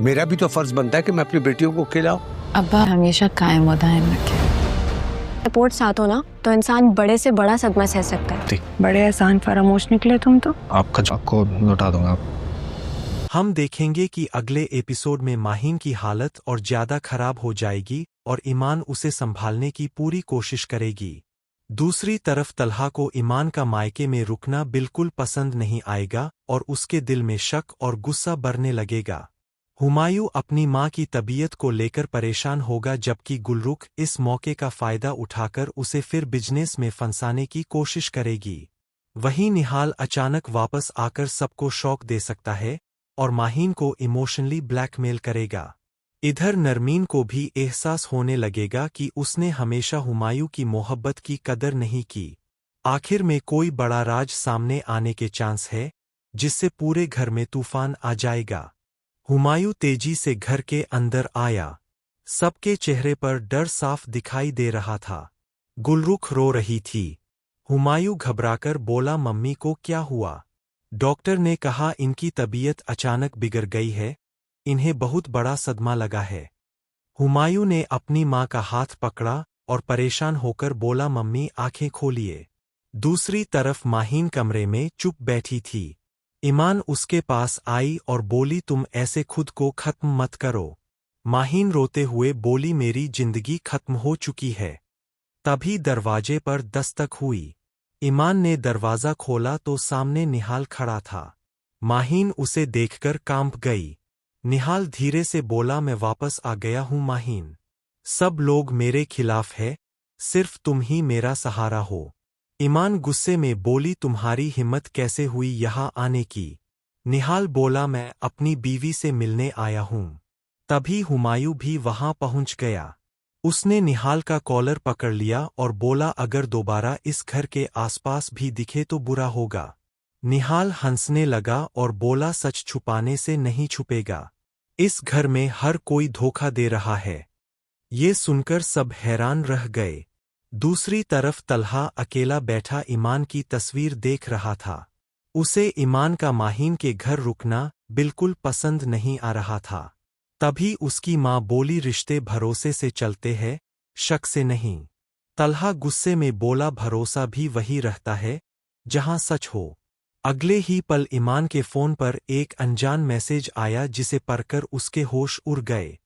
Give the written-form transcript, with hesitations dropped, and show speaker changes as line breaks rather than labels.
मेरा भी तो फर्ज बनता है कि मैं अपनी बेटियों को खिलाऊं।
अब्बा हमेशा कायम व दायम रखे।
सपोर्ट साथ हो ना तो इंसान बड़े से बड़ा सदमा सह सकता है।
बड़े एहसान फरामोश निकले तुम तो।
आपको लौटा दूंगा।
हम देखेंगे कि अगले एपिसोड में माहीन की हालत और ज्यादा खराब हो जाएगी और ईमान उसे संभालने की पूरी कोशिश करेगी। दूसरी तरफ तलहा को ईमान का मायके में रुकना बिल्कुल पसंद नहीं आएगा और उसके दिल में शक और गुस्सा बढ़ने लगेगा। हुमायूं अपनी मां की तबीयत को लेकर परेशान होगा, जबकि गुलरुख इस मौके का फायदा उठाकर उसे फिर बिजनेस में फंसाने की कोशिश करेगी। वहीं निहाल अचानक वापस आकर सबको शौक दे सकता है और माहीन को इमोशनली ब्लैकमेल करेगा। इधर नरमीन को भी एहसास होने लगेगा कि उसने हमेशा हुमायूं की मोहब्बत की कदर नहीं की। आखिर में कोई बड़ा राज सामने आने के चांस है जिससे पूरे घर में तूफान आ जाएगा। हुमायूं तेजी से घर के अंदर आया। सबके चेहरे पर डर साफ दिखाई दे रहा था। गुलरुख रो रही थी। हुमायूं घबराकर बोला, मम्मी को क्या हुआ? डॉक्टर ने कहा इनकी तबीयत अचानक बिगड़ गई है, इन्हें बहुत बड़ा सदमा लगा है। हुमायूं ने अपनी मां का हाथ पकड़ा और परेशान होकर बोला, मम्मी आंखें खोलिए। दूसरी तरफ माहीन कमरे में चुप बैठी थी। ईमान उसके पास आई और बोली, तुम ऐसे खुद को खत्म मत करो। माहीन रोते हुए बोली, मेरी जिंदगी खत्म हो चुकी है। तभी दरवाजे पर दस्तक हुई। ईमान ने दरवाजा खोला तो सामने निहाल खड़ा था। माहीन उसे देखकर कांप गई। निहाल धीरे से बोला, मैं वापस आ गया हूं माहीन। सब लोग मेरे खिलाफ है, सिर्फ तुम ही मेरा सहारा हो। ईमान गुस्से में बोली, तुम्हारी हिम्मत कैसे हुई यहाँ आने की? निहाल बोला, मैं अपनी बीवी से मिलने आया हूं। तभी हुमायूं भी वहां पहुंच गया। उसने निहाल का कॉलर पकड़ लिया और बोला, अगर दोबारा इस घर के आसपास भी दिखे तो बुरा होगा। निहाल हंसने लगा और बोला, सच छुपाने से नहीं छुपेगा। इस घर में हर कोई धोखा दे रहा है। ये सुनकर सब हैरान रह गए। दूसरी तरफ तलहा अकेला बैठा ईमान की तस्वीर देख रहा था। उसे ईमान का माहीन के घर रुकना बिल्कुल पसंद नहीं आ रहा था। तभी उसकी मां बोली, रिश्ते भरोसे से चलते हैं, शक से नहीं। तलहा गुस्से में बोला, भरोसा भी वही रहता है जहां सच हो। अगले ही पल ईमान के फोन पर एक अनजान मैसेज आया जिसे पढ़कर उसके होश उड़ गए।